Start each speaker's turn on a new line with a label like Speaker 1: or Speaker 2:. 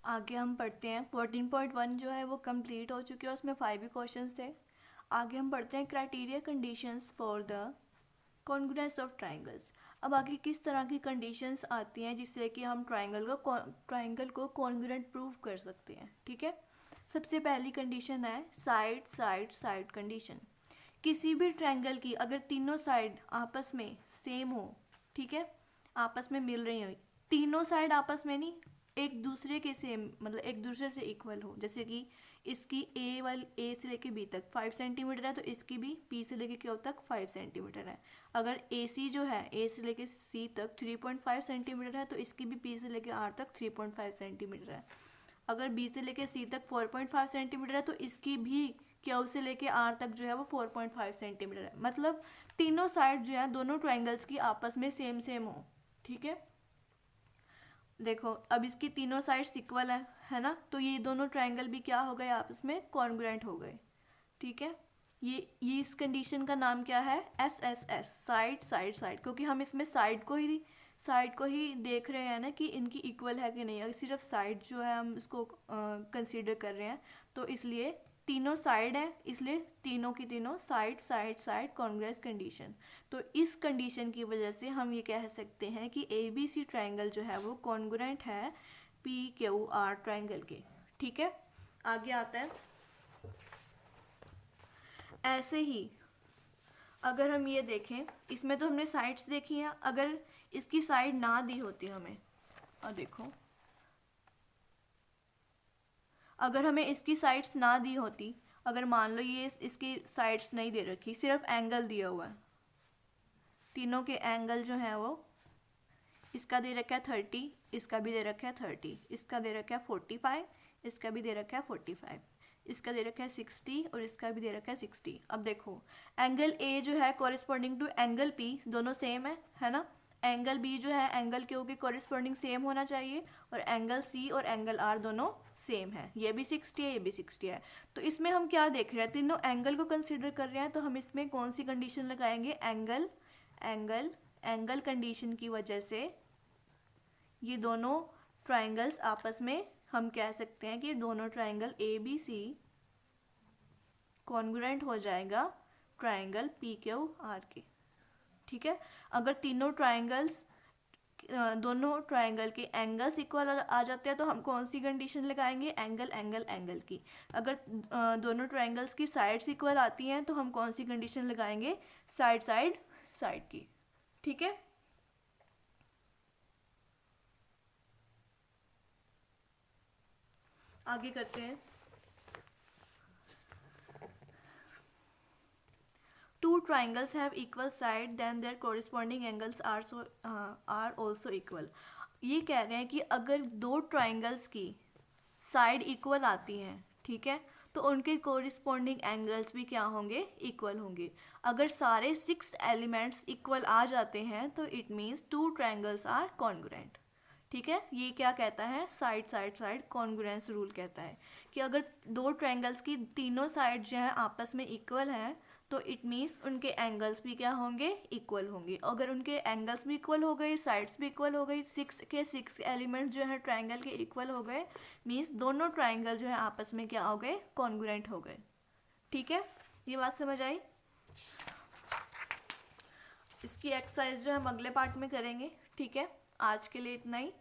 Speaker 1: आगे हम पढ़ते हैं 14.1 जो है वो कंप्लीट हो चुके हैं, उसमें 5 ही क्वेश्चंस थे। आगे हम पढ़ते हैं criteria conditions for the congruence of triangles. अब आगे किस तरह की कंडीशंस आती हैं जिससे कि हम ट्राइंगल को कॉन्ग्रुएंट प्रूव कर सकते हैं। ठीक है, सबसे पहली कंडीशन है साइड साइड साइड कंडीशन। किसी भी ट्राइंगल की अगर तीनों साइड आपस में सेम हो, ठीक है, आपस में मिल रही हो, तीनों साइड आपस में नहीं, एक दूसरे के सेम मतलब एक दूसरे से इक्वल हो, जैसे कि इसकी ए से लेके बी तक 5 सेंटीमीटर है तो इसकी भी बी से लेके क्यू तक 5 सेंटीमीटर है। अगर ए सी जो है ए से लेके सी तक 3.5 सेंटीमीटर है तो इसकी भी बी से लेके आर तक 3.5 सेंटीमीटर है। अगर बी से लेके सी तक 4.5 सेंटीमीटर है तो इसकी भी क्यू से लेके आर तक जो है वो 4.5 सेंटीमीटर है। मतलब तीनों साइड जो है दोनों ट्राइंगल्स की आपस में सेम सेम हो। ठीक है, देखो अब इसकी तीनों साइड्स इक्वल है ना, तो ये दोनों ट्राइंगल भी क्या हो गए, आपस में कॉन्ग्रुएंट हो गए। ठीक है, ये इस कंडीशन का नाम क्या है, SSS, साइड साइड साइड, क्योंकि हम इसमें साइड को ही देख रहे हैं ना कि इनकी इक्वल है कि नहीं। अगर सिर्फ साइड जो है हम इसको कंसीडर कर रहे हैं तो इसलिए तीनों साइड है, इसलिए तीनों की तीनों side side side congruence condition. तो इस कंडीशन की वजह से हम ये कह सकते हैं कि ABC ट्राइंगल जो है वो कॉन्ग्रुएंट है PQR ट्राइंगल के। ठीक है, आगे आता है ऐसे ही अगर हम ये देखें, इसमें तो हमने साइड्स देखी हैं, अगर इसकी साइड ना दी होती हमें, और देखो अगर हमें इसकी साइड्स ना दी होती, अगर मान लो ये इसकी साइड्स नहीं दे रखी, सिर्फ एंगल दिया हुआ है, तीनों के एंगल जो है वो इसका दे रखा है 30, इसका भी दे रखा है 30, इसका दे रखा है 45, इसका भी दे रखा है 45, इसका दे रखा है 60 और इसका भी दे रखा है 60। अब देखो एंगल ए जो है कॉरिस्पॉन्डिंग टू एंगल पी दोनों सेम है ना, एंगल बी जो है एंगल क्यू के कॉरिस्पॉन्डिंग सेम होना चाहिए, और एंगल सी और एंगल आर दोनों सेम है, ये भी 60 है ये भी 60 है। तो इसमें हम क्या देख रहे हैं, तीनों एंगल को कंसिडर कर रहे हैं, तो हम इसमें कौन सी कंडीशन लगाएंगे, एंगल एंगल एंगल कंडीशन की वजह से ये दोनों ट्राइंगल्स आपस में हम कह सकते हैं कि दोनों ट्राइंगल ABC कॉन्ग्रुएंट हो जाएगा ट्राइंगल PQR के। ठीक है, अगर तीनों ट्राइंगल्स दोनों ट्राइंगल के एंगल्स इक्वल आ जाते हैं तो हम कौन सी कंडीशन लगाएंगे, एंगल एंगल एंगल की। अगर दोनों ट्राइंगल्स की साइड्स इक्वल आती हैं तो हम कौन सी कंडीशन लगाएंगे, साइड साइड साइड की। ठीक है, आगे करते हैं। Two triangles have equal side then their corresponding angles are also equal। ये कह रहे हैं कि अगर दो ट्राइंगल्स की साइड इक्वल आती हैं, ठीक है, तो उनके कोरिस्पॉन्डिंग एंगल्स भी क्या होंगे, इक्वल होंगे। अगर सारे 6 एलिमेंट्स इक्वल आ जाते हैं तो it means 2 triangles are congruent. ठीक है, ये क्या कहता है, side side side congruence rule कहता है कि अगर दो ट्राइंगल्स की तीनों साइड जो है आपस में इक्वल हैं तो इट मीन्स उनके एंगल्स भी क्या होंगे, इक्वल होंगे। अगर उनके एंगल्स भी इक्वल हो गए, साइड्स भी इक्वल हो गई, 6 के 6 एलिमेंट्स जो है ट्राइंगल के इक्वल हो गए, मीन्स दोनों ट्राइंगल जो है आपस में क्या हो गए, कॉन्ग्रुएंट हो गए। ठीक है, ये बात समझ आई। इसकी एक्सरसाइज जो हम अगले पार्ट में करेंगे। ठीक है, आज के लिए इतना ही।